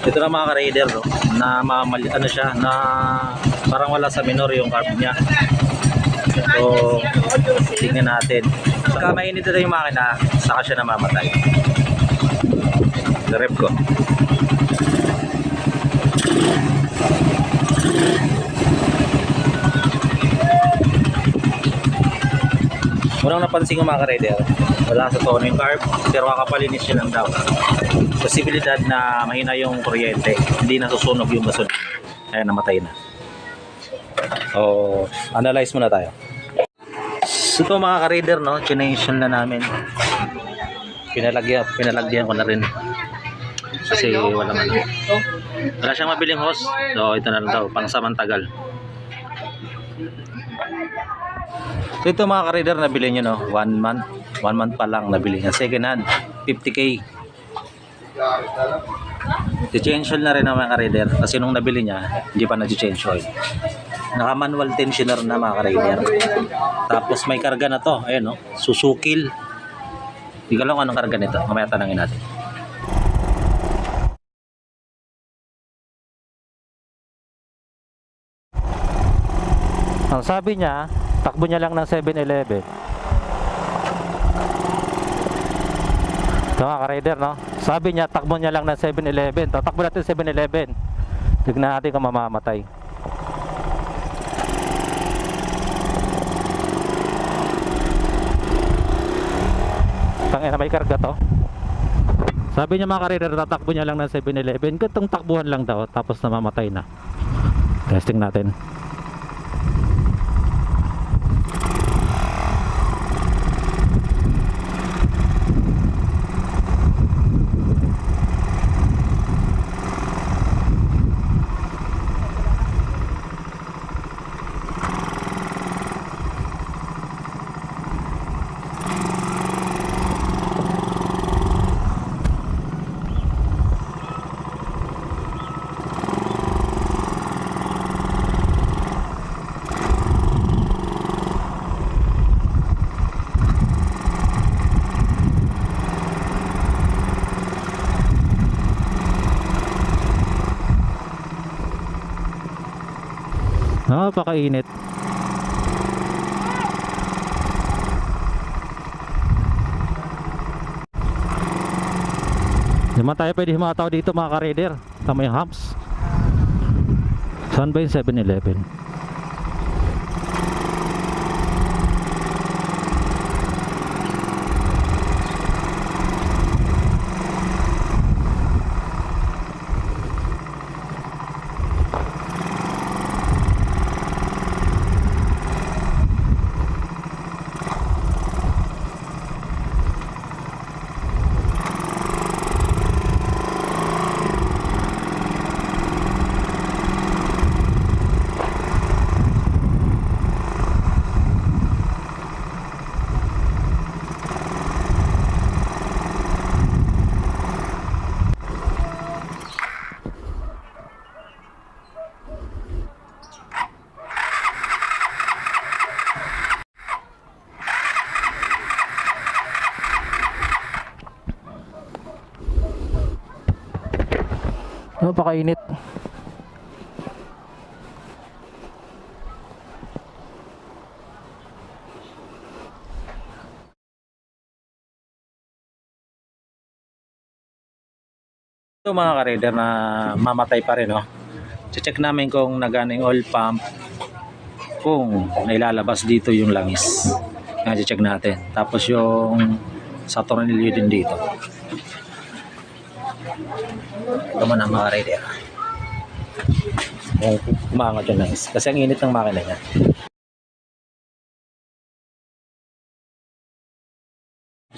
Ito na mga ka-raider, no? Na ano siya, na parang wala sa minor yung carb niya. So, tingnan natin. Pagka mainit na yung makina, saka siya namamatay. Rep ko. Unang napansin ko mga ka-raider, wala sa tono yung carb, pero kakapalinis siya lang daw. Posibilidad na mahina yung kuryente, hindi nasusunog yung gasolina. Ayan, namatay na. So, analyze muna tayo. So ito mga ka-raider, no, chination na namin. Pinalagyan ko na rin. Kasi wala siyang mabiling hose. So ito na lang daw, pang samantagal. So ito mga ka-raider, nabili nyo, no, 1 month. 1 month pa lang nabili niya. Second hand, 50k. I-change oil na rin ng mga ka-raider. Kasi nung nabili niya, hindi pa na-change oil. Naka manual tensioner na mga ka-raider. Tapos may karga na to. Ayan, no, susukil. Hindi ko alam anong karga nito. Mamaya tanangin natin. Ang sabi niya, takbo niya lang ng 7-Eleven. Ito mga ka-raider, no? Sabi niya, takbo niya lang ng 7-Eleven. Tatakbo natin 7-Eleven. Tignan natin kung mamamatay. Tangina, may karga to. Sabi niya mga ka-raider, tatakbo niya lang ng 7-Eleven. Gantong takbuhan lang daw, tapos namamatay na. Testing natin. Napakainit. Di man tayo pwede humataw dito mga ka-raider. Tama yung humps. Saan ba yung 7-Eleven? Napakainit. Ito mga ka-raider na mamatay pa rin, no? Check namin kung nagana yung oil pump, kung nailalabas dito yung langis. Check natin. Tapos yung sa tornilyo din dito. Ito man ang mga rider. Umangat yung langis kasi ang init ng makina niya.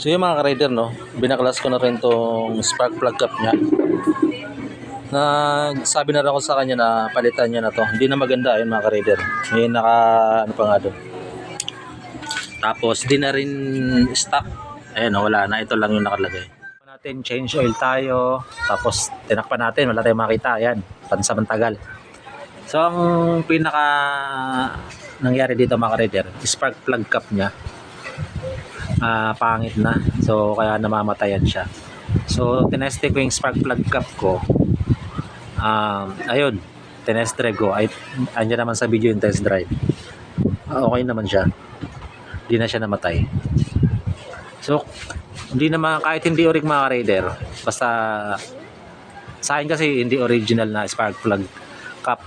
So yung mga ka-rider, no, binaklas ko na rin tong spark plug cap niya. Sabi na rin ako sa kanya na palitan niya na to. Hindi na maganda yun mga ka-rider. May ano pa nga doon. Tapos di na rin stock. Ayun, wala na, ito lang yung nakalagay. Natin change oil tayo, tapos tinakpan natin, wala tayong makita. Ayan, pansamantagal. So ang pinaka nangyari dito mga ka-rider, spark plug cap niya pangit na, so kaya namamatayan siya. So tineste ko yung spark plug cap ko. Ayun, tinest drive ko. Andyan naman sa video yung test drive. Okay naman siya. Hindi na siya namatay. So hindi naman, kahit hindi orig mga ka-raider, basta sa akin kasi hindi original na spark plug cap,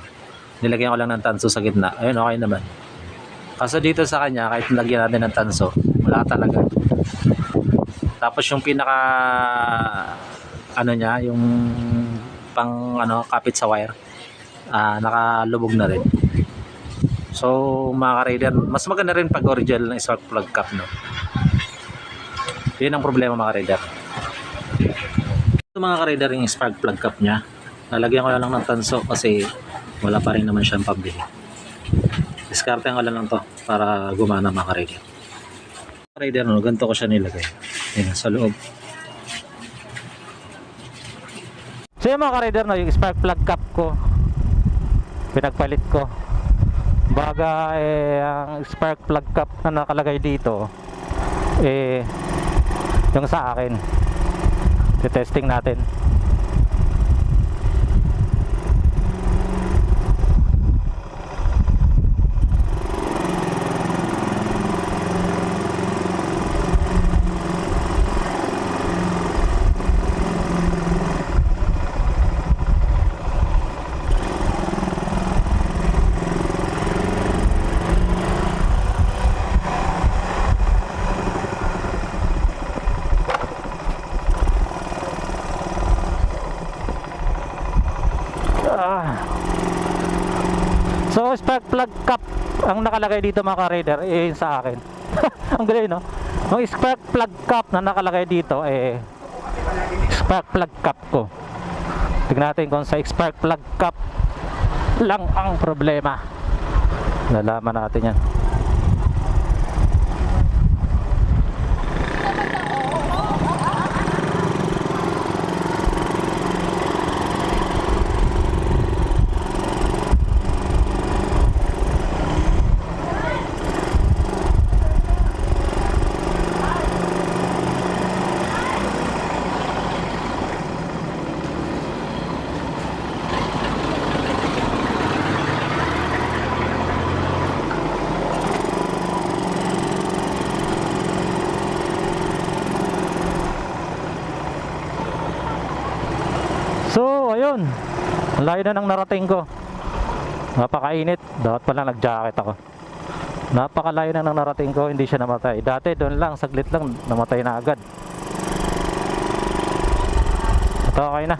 nilagyan ko lang ng tanso sa gitna. Ayun, okay naman. Kaso dito sa kanya, kahit nilagyan natin ng tanso, wala talaga. Tapos yung pinaka ano niya, yung pang ano, kapit sa wire, nakalubog na rin. So mga ka-raider, mas maganda rin pag original ng spark plug cap, no? Yun ang problema mga ka-raider. Ito mga ka-raider, yung spark plug cap nya, lalagyan ko lang ng tanso kasi wala pa rin naman siyang pambili. Diskarte ko lang to para gumana mga ka-raider. Ka-raider, no, ganito ko siya nilagay. Yan, sa loob. So yung mga ka-raider, no, yung spark plug cap ko, pinagpalit ko. Baga ang spark plug cap na nakalagay dito, yung sa akin. Testing natin. So spark plug cap ang nakalagay dito mga ka-raider, yung sa akin. Ang galing, no? Yung spark plug cap na nakalagay dito, spark plug cap ko. Tignan natin kung sa spark plug cap lang ang problema. Nalaman natin yan. So ayun, ang layo na ng narating ko. Napakainit, dapat pala nag-jacket ako. Napakalayo na ng narating ko, hindi siya namatay. Dati doon lang, saglit lang, namatay na agad. Ito okay na.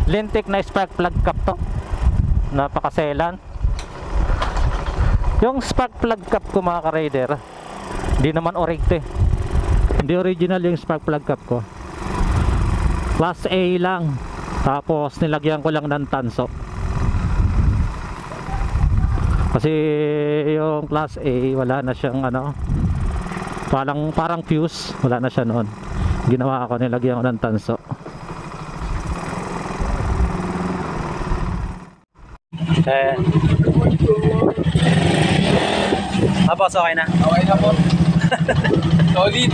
Lintik na spark plug cap to. Napakaselan. Yung spark plug cap ko mga ka-raider, hindi naman orig, hindi original yung spark plug cap ko. Class A lang. Tapos nilagyan ko lang ng tanso. Kasi yung class A wala na siyang ano, parang fuse, wala na siya noon. Ginawa ko, nilagyan ko ng tanso. Tapos okay na? Okay na po. Solid.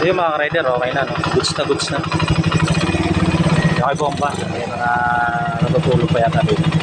So yung mga rider, okay na, no? Goods na. Okay, bomba. May mga natutulog pa yata dito.